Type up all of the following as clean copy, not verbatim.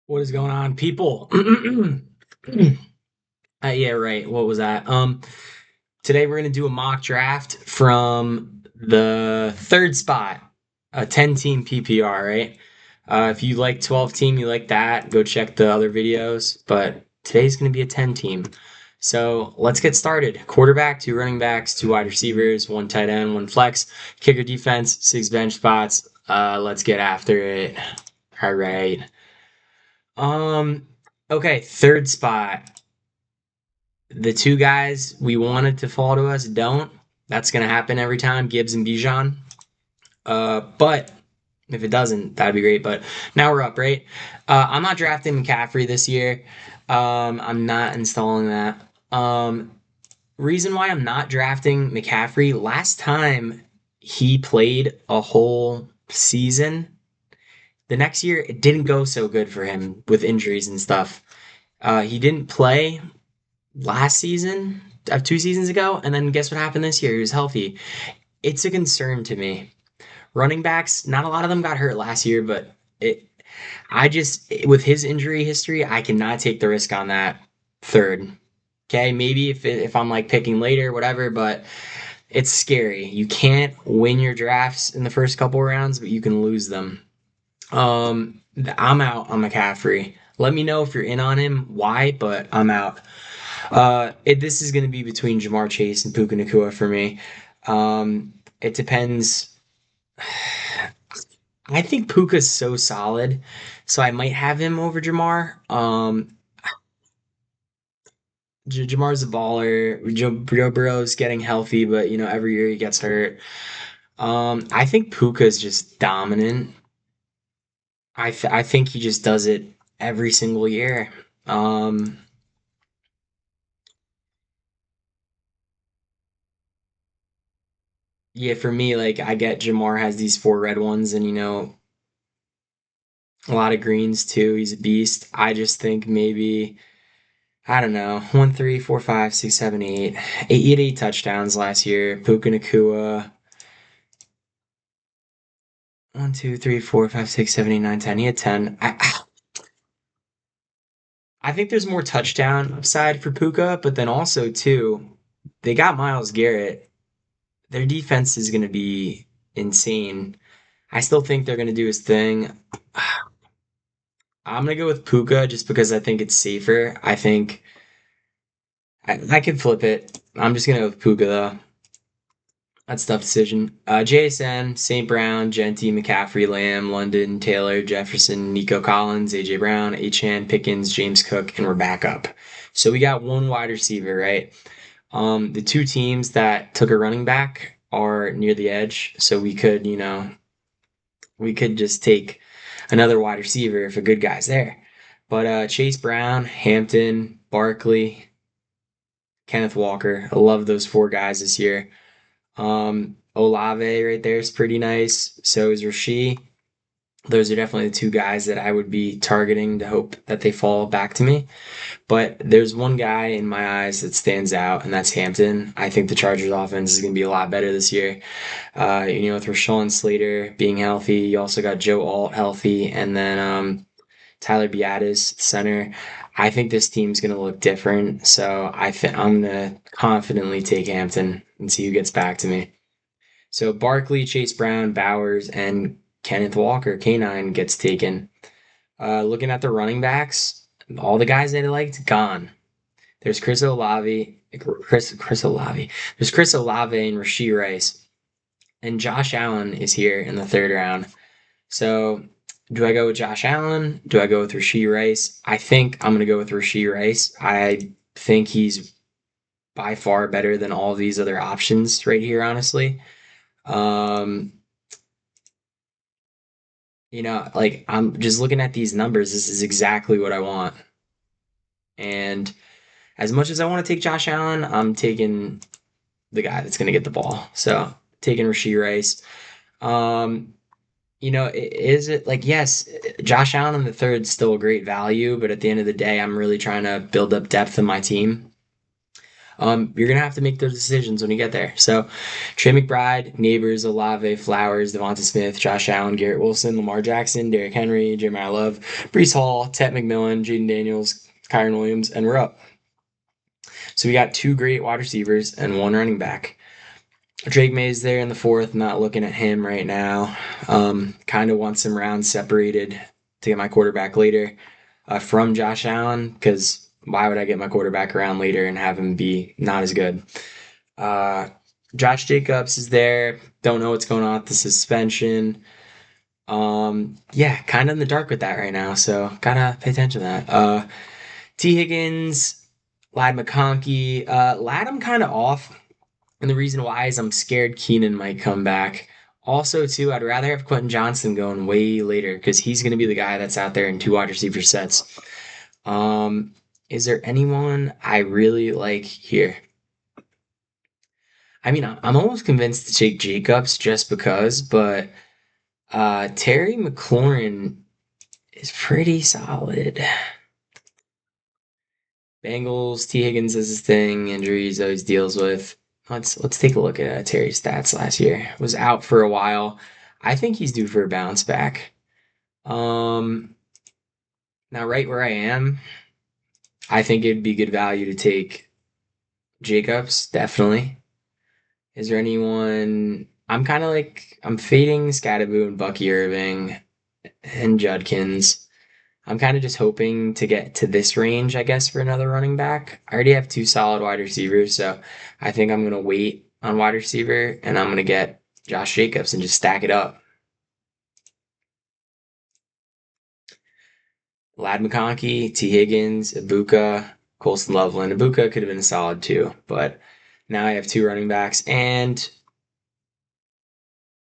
What is going on, people? Yeah, right. What was that? Today we're gonna do a mock draft from the third spot, a 10 team PPR, right? If you like 12 team, you like that, go check the other videos. But today's gonna be a 10 team. So let's get started. Quarterback, two running backs, two wide receivers, one tight end, one flex, kicker defense, six bench spots. Let's get after it. All right. Um, okay, third spot. The two guys we wanted to fall to us don't. That's gonna happen every time, Gibbs and Bijan. But if it doesn't, that'd be great. But now we're up, right? I'm not drafting McCaffrey this year. I'm not installing that. Reason why I'm not drafting McCaffrey, last time he played a whole season, the next year it didn't go so good for him with injuries and stuff. He didn't play last season, 2 seasons ago, and then guess what happened this year? He was healthy. It's a concern to me. Running backs, not a lot of them got hurt last year, but it. I just with his injury history, I cannot take the risk on that third. Okay, maybe if I'm like picking later, whatever, but it's scary. You can't win your drafts in the first couple rounds, but you can lose them. I'm out on McCaffrey. Let me know if you're in on him, why, but I'm out. This is going to be between Jamar Chase and Puka Nakua for me. It depends. I think Puka's so solid, so I might have him over Jamar. Jamar's a baller. Joe Burrow's getting healthy, but every year he gets hurt. I think Puka's just dominant. I think he just does it every single year. Um, yeah, for me, like I get Jamar has these four red ones, and a lot of greens too. He's a beast. I just think maybe I don't know. 1, 3, 4, 5, 6, 7, 8. He had 8 touchdowns last year. Puka Nakua. 1, 2, 3, 4, 5, 6, 7, 8, 9, 10. He had 10. I think there's more touchdown upside for Puka, but then also too, they got Miles Garrett. Their defense is gonna be insane. I still think they're gonna do his thing. I'm gonna go with Puka just because I think it's safer. I think I could flip it. I'm just gonna go with Puka though. That's a tough decision. JSN, St. Brown, Genty, McCaffrey, Lamb, London, Taylor, Jefferson, Nico Collins, AJ Brown, Achan, Pickens, James Cook, and we're back up. So we got one wide receiver, right? The two teams that took a running back are near the edge, so we could just take another wide receiver if a good guy's there. But Chase Brown, Hampton, Barkley, Kenneth Walker, I love those four guys this year. Olave right there is pretty nice. So is Rasheed. Those are definitely the two guys that I would be targeting to hope that they fall back to me. But there's one guy in my eyes that stands out, and that's Hampton. I think the Chargers offense is going to be a lot better this year. With Rashawn Slater being healthy, you also got Joe Alt healthy, and then Tyler Biadasz, center. I think this team's going to look different. So I'm going to confidently take Hampton and see who gets back to me. So Barkley, Chase Brown, Bowers, and Kenneth Walker, K9 gets taken. Looking at the running backs, all the guys that I liked gone. There's Chris Olave, Chris Olave. There's Chris Olave and Rasheed Rice, and Josh Allen is here in the third round. So do I go with Josh Allen? Do I go with Rasheed Rice? I think I'm gonna go with Rasheed Rice. I think he's by far better than all these other options right here, honestly. Um, like I'm just looking at these numbers. This is exactly what I want. And as much as I want to take Josh Allen, I'm taking the guy that's going to get the ball. So taking Rasheed Rice. Um, is it like, yes, Josh Allen in the third still a great value, but at the end of the day, I'm really trying to build up depth in my team. You're gonna have to make those decisions when you get there. So, Trey McBride, Neighbors, Olave, Flowers, Devonta Smith, Josh Allen, Garrett Wilson, Lamar Jackson, Derrick Henry, Jeremiah Love, Brees Hall, Ted McMillan, Jaden Daniels, Kyron Williams, and we're up. So we got two great wide receivers and one running back. Drake May's there in the fourth. Not looking at him right now. Kind of want some rounds separated to get my quarterback later from Josh Allen because why would I get my quarterback around later and have him be not as good? Uh, Josh Jacobs is there. Don't know what's going on with the suspension. Yeah, kind of in the dark with that right now, so gotta pay attention to that. T. Higgins, Lad McConkey. Lad, I'm kind of off. And the reason why is I'm scared Keenan might come back. Also, too, I'd rather have Quentin Johnson going way later because he's going to be the guy that's out there in two wide receiver sets. Is there anyone I really like here? I mean, I'm almost convinced to take Jacobs just because, but Terry McLaurin is pretty solid. Bengals, T. Higgins is his thing, injuries always deals with. Let's take a look at Terry's stats last year. Was out for a while. I think he's due for a bounce back. Um, Now right where I am, I think it'd be good value to take Jacobs, definitely. Is there anyone I'm kind of like I'm fading Scatterboo and Bucky Irving and Judkins. I'm kind of just hoping to get to this range, I guess, for another running back. I already have two solid wide receivers, so I think I'm going to wait on wide receiver and I'm going to get Josh Jacobs and just stack it up. Lad McConkey, T. Higgins, Ibuka, Colston Loveland. Ibuka could have been solid too, but now I have two running backs and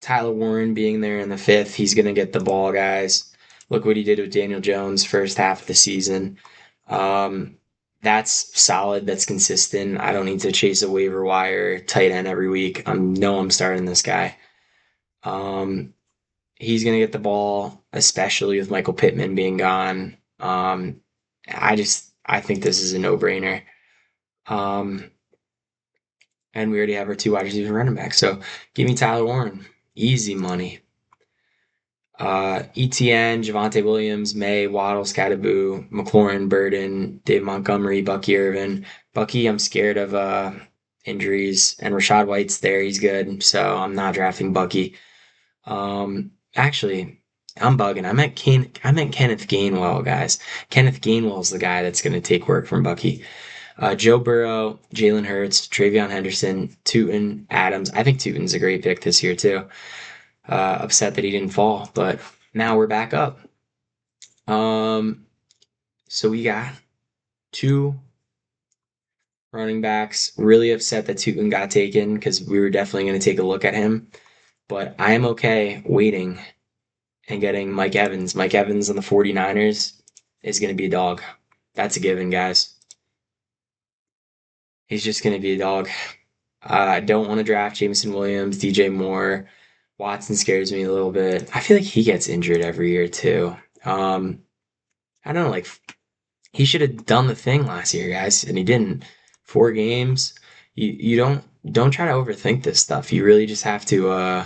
Tyler Warren being there in the fifth. He's going to get the ball, guys. Look what he did with Daniel Jones first half of the season. Um, that's solid. That's consistent. I don't need to chase a waiver wire tight end every week. I'm starting this guy. Um, he's gonna get the ball, especially with Michael Pittman being gone. I think this is a no brainer. Um, and we already have our two wide receiver running backs. So give me Tyler Warren, easy money. ETN, Javante Williams, May, Waddle, Scattaboo, McLaurin, Burden, Dave Montgomery, Bucky Irvin. Bucky, I'm scared of injuries, and Rashad White's there. He's good, so I'm not drafting Bucky. Actually, I'm bugging. I meant Kenneth Gainwell, guys. Kenneth Gainwell's the guy that's going to take work from Bucky. Joe Burrow, Jalen Hurts, Travion Henderson, Tootin, Adams. I think Tootin's a great pick this year too. Upset that he didn't fall, but now we're back up. Um, so we got two running backs. Really upset that Tootin got taken because we were definitely going to take a look at him. But I am okay waiting and getting Mike Evans. Mike Evans on the 49ers is going to be a dog. That's a given, guys. He's just going to be a dog. I don't want to draft Jameson Williams, DJ Moore. Watson scares me a little bit. I feel like he gets injured every year too. I don't know, like he should have done the thing last year, guys, and he didn't. 4 games. You don't try to overthink this stuff. You really just have to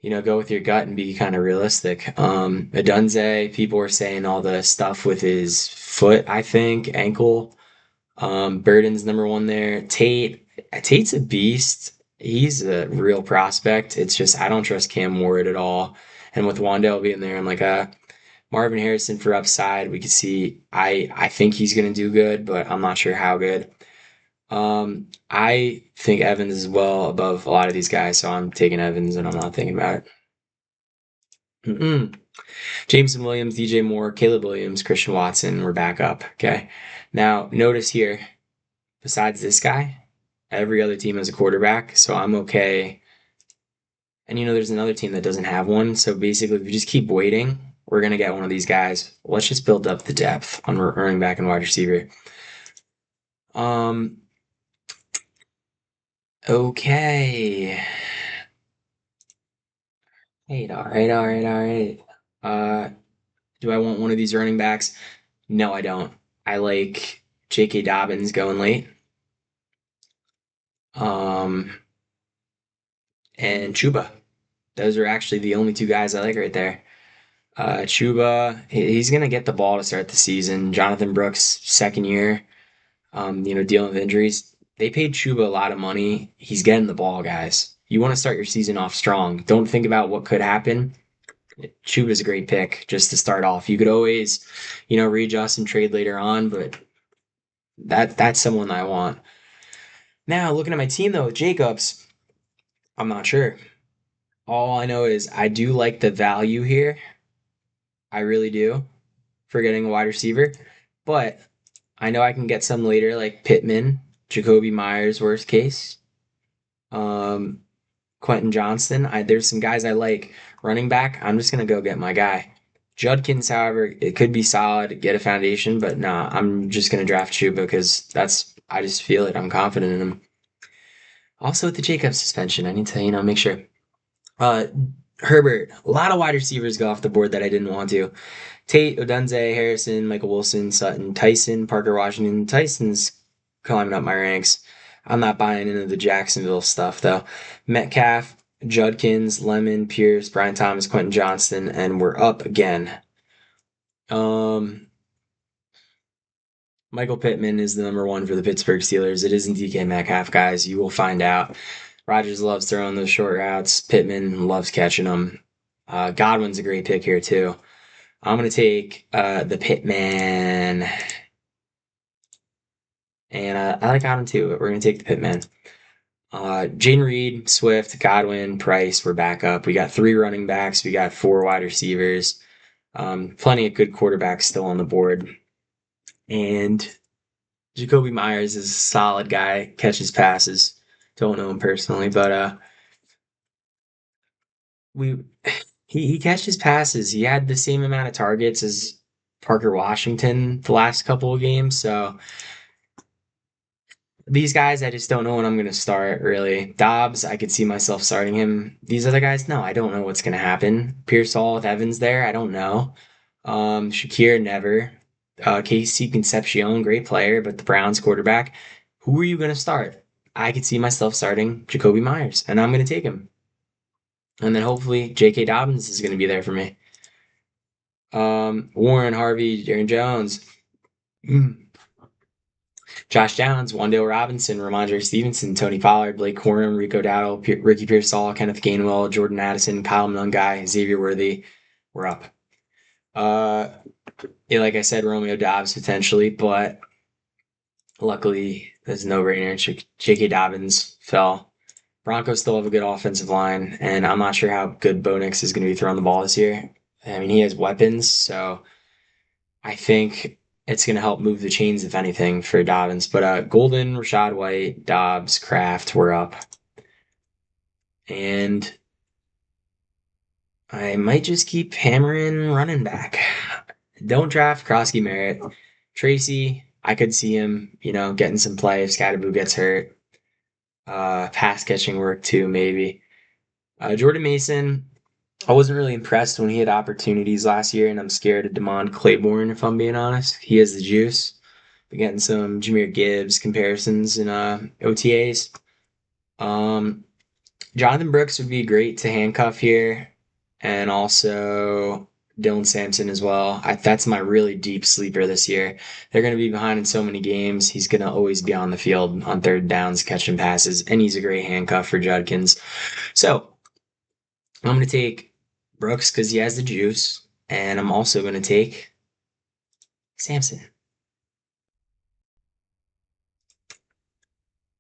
go with your gut and be kind of realistic. Adunze, people were saying all the stuff with his foot, I think, ankle. Burden's number one there. Tate's a beast. He's a real prospect. It's just I don't trust Cam Ward at all. And with Wandale being there, I'm like Marvin Harrison for upside. We could see I think he's gonna do good, but I'm not sure how good. I think Evans is well above a lot of these guys, so I'm taking Evans and I'm not thinking about it. Mm-mm. Jameson Williams, DJ Moore, Caleb Williams, Christian Watson, we're back up. Okay. Now notice here, besides this guy, every other team has a quarterback, so I'm okay. And there's another team that doesn't have one. So basically, if we just keep waiting, we're gonna get one of these guys. Let's just build up the depth on running back and wide receiver. Um. Okay. Hey, all right, all right, all right. Uh, do I want one of these running backs? No, I don't. I like J.K. Dobbins going late. um, and Chuba. Those are actually the only two guys I like right there. Chuba, he's gonna get the ball to start the season. Jonathan Brooks, second year, dealing with injuries. They paid Chuba a lot of money. He's getting the ball, guys. You want to start your season off strong. Don't think about what could happen. Chuba's a great pick just to start off. You could always, readjust and trade later on, but that's someone I want. Now, looking at my team though, Jacobs, I'm not sure. All I know is I do like the value here. I really do for getting a wide receiver, but I know I can get some later, like Pittman, Jacoby Myers, worst case. Um, Quentin Johnston. There's some guys I like. Running back, I'm just gonna go get my guy. Judkins, however, it could be solid, get a foundation, but nah, I'm just gonna draft Chuba because I just feel it. I'm confident in him. Also with the Jacobs suspension, I need to, make sure. Uh, Herbert, a lot of wide receivers go off the board that I didn't want to. Tate, Odunze, Harrison, Michael Wilson, Sutton, Tyson, Parker Washington. Tyson's climbing up my ranks. I'm not buying into the Jacksonville stuff though. Metcalf, Judkins, Lemon, Pierce, Brian Thomas, Quentin Johnston, and we're up again. Michael Pittman is the number one for the Pittsburgh Steelers. It isn't DK Metcalf, guys. You will find out. Rodgers loves throwing those short routes. Pittman loves catching them. Godwin's a great pick here too. I'm gonna take the Pittman, and I like Godwin too. But we're gonna take the Pittman. Jaden Reed, Swift, Godwin, Price. We're back up. We got 3 running backs. We got 4 wide receivers. Plenty of good quarterbacks still on the board. And Jacoby Myers is a solid guy. Catches passes. Don't know him personally, but we he catches passes. He had the same amount of targets as Parker Washington the last couple of games. So these guys, I just don't know when I'm going to start, really. Dobbs, I could see myself starting him. These other guys, no, I don't know what's going to happen. Pearsall with Evans there, I don't know. Shakir, never. Casey Concepcion, great player, but the Browns quarterback. Who are you going to start? I could see myself starting Jacoby Myers, and I'm going to take him. And then hopefully J.K. Dobbins is going to be there for me. Warren, Harvey, Aaron Jones. Josh Downs, Wandale Robinson, Ramondre Stevenson, Tony Pollard, Blake Corum, Rico Dowdle, Ricky Pearsall, Kenneth Gainwell, Jordan Addison, Kyle Mungai, Xavier Worthy. We're up. Yeah, like I said, Romeo Dobbs potentially, but luckily there's no brainer. J.K. Dobbins fell. Broncos still have a good offensive line, and I'm not sure how good Bo Nix is going to be throwing the ball this year. I mean, he has weapons, so I think it's going to help move the chains, if anything, for Dobbins. But Golden, Rashad White, Dobbs, Kraft, we're up. And I might just keep hammering running back. Don't draft Krosky Merritt. Tracy, I could see him, getting some play if Scatterboo gets hurt. Pass catching work too, maybe. Jordan Mason, I wasn't really impressed when he had opportunities last year, and I'm scared of Damon Claiborne, if I'm being honest. He has the juice. Been getting some Jahmyr Gibbs comparisons in OTAs. Jonathan Brooks would be great to handcuff here, and also Dylan Sampson as well. That's my really deep sleeper this year. They're going to be behind in so many games. He's going to always be on the field on third downs, catching passes, and he's a great handcuff for Judkins. So I'm going to take Brooks because he has the juice, and I'm also going to take Sampson.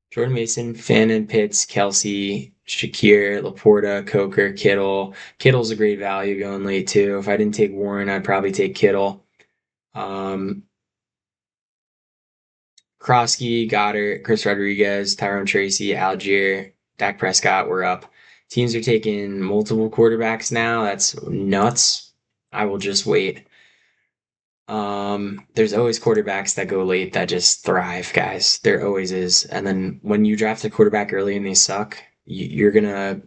Jordan Mason, Fannin, Pitts, Kelsey, Shakir, Laporta, Coker, Kittle. Kittle's a great value going late too. If I didn't take Warren, I'd probably take Kittle. Krosky, Goddard, Chris Rodriguez, Tyrone Tracy, Algier, Dak Prescott, we're up. Teams are taking multiple quarterbacks now. That's nuts. I will just wait. There's always quarterbacks that go late that just thrive, guys. There always is. And then when you draft a quarterback early and they suck, you're not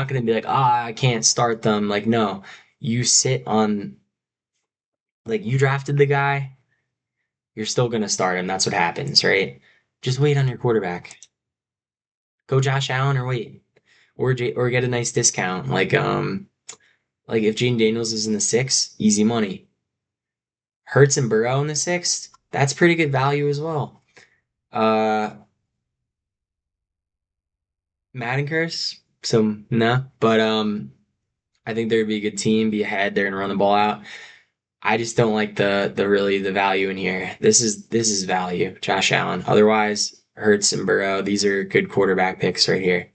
gonna be like, I can't start them. Like, no, you sit on, like, you drafted the guy, you're still gonna start him. That's what happens, right? Just wait on your quarterback. Go Josh Allen or wait, or get a nice discount. Like if Jaden Daniels is in the sixth, easy money. Hurts and Burrow in the sixth, that's pretty good value as well. Uh, Madden curse, so nah, but I think they'd be a good team, be ahead. They're gonna run the ball out. I just don't like the value in here. This is value, Josh Allen. Otherwise, Hurts and Burrow, these are good quarterback picks right here.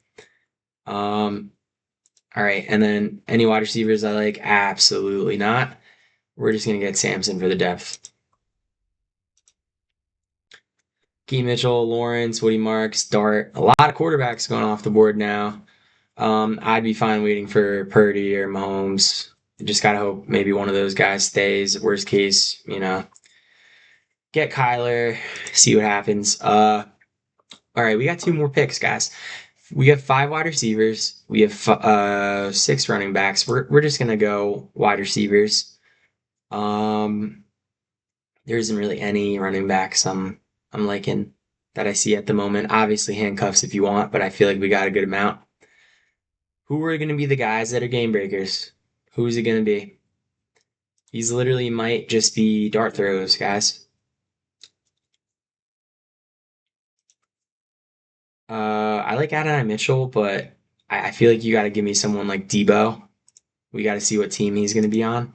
Um, all right, and then any wide receivers I like? Absolutely not. We're just gonna get Samson for the depth. Key Mitchell, Lawrence, Woody Marks, Dart. A lot of quarterbacks going off the board now. I'd be fine waiting for Purdy or Mahomes. Just gotta hope maybe one of those guys stays. Worst case, get Kyler, see what happens. All right, we got two more picks, guys. We have five wide receivers. We have six running backs. We're just gonna go wide receivers. Um, there isn't really any running backs I'm liking that I see at the moment. Obviously handcuffs if you want, but I feel like we got a good amount. Who are gonna be the guys that are game breakers? Who's it gonna be? He's literally might just be dart throws, guys. I like Adonai Mitchell, but I feel like you got to give me someone like Debo. We got to see what team he's going to be on.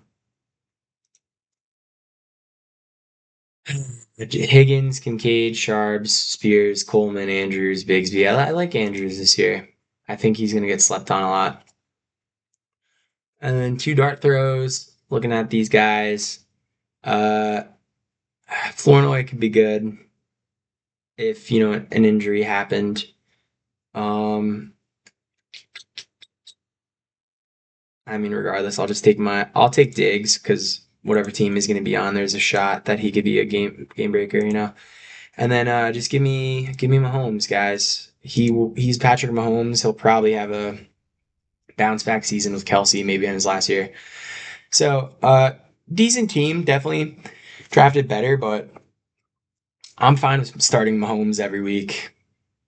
Higgins, Kincaid, Sharps, Spears, Coleman, Andrews, Bigsby. I like Andrews this year. I think he's going to get slept on a lot. And then two dart throws. Looking at these guys, uh, Flournoy could be good if an injury happened. Um, I mean, regardless, I'll take Diggs because whatever team is going to be on, there's a shot that he could be a game breaker. And then just give me Mahomes, guys. He's Patrick Mahomes. He'll probably have a bounce back season with Kelsey, maybe in his last year. So decent team, definitely drafted better, but I'm fine with starting Mahomes every week.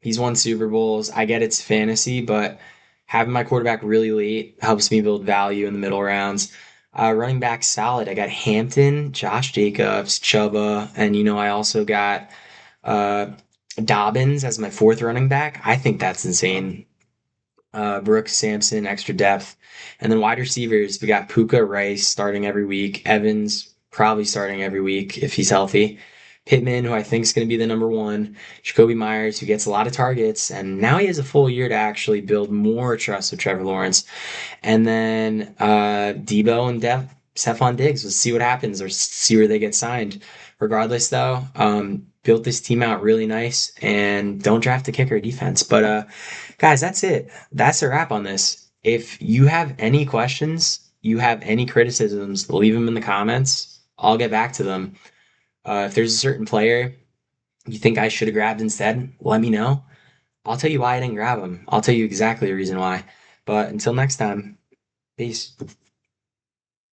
He's won Super Bowls. I get it's fantasy, but having my quarterback really late helps me build value in the middle rounds. Running back solid. I got Hampton, Josh Jacobs, Chuba, and I also got uh, Dobbins as my fourth running back. I think that's insane. Brooks, Sampson, extra depth, and then wide receivers. We got Puka, Rice starting every week. Evans probably starting every week if he's healthy. Pittman, who I think is going to be the number one. Jacoby Myers, who gets a lot of targets, and now he has a full year to actually build more trust with Trevor Lawrence. And then Debo and Stephon Diggs. Let's see what happens or see where they get signed. Regardless, though, built this team out really nice and don't draft a kicker defense. But guys, that's it. That's a wrap on this. If you have any questions, you have any criticisms, leave them in the comments. I'll get back to them. If there's a certain player you think I should have grabbed instead, let me know. I'll tell you why I didn't grab him. I'll tell you exactly the reason why. But until next time, peace.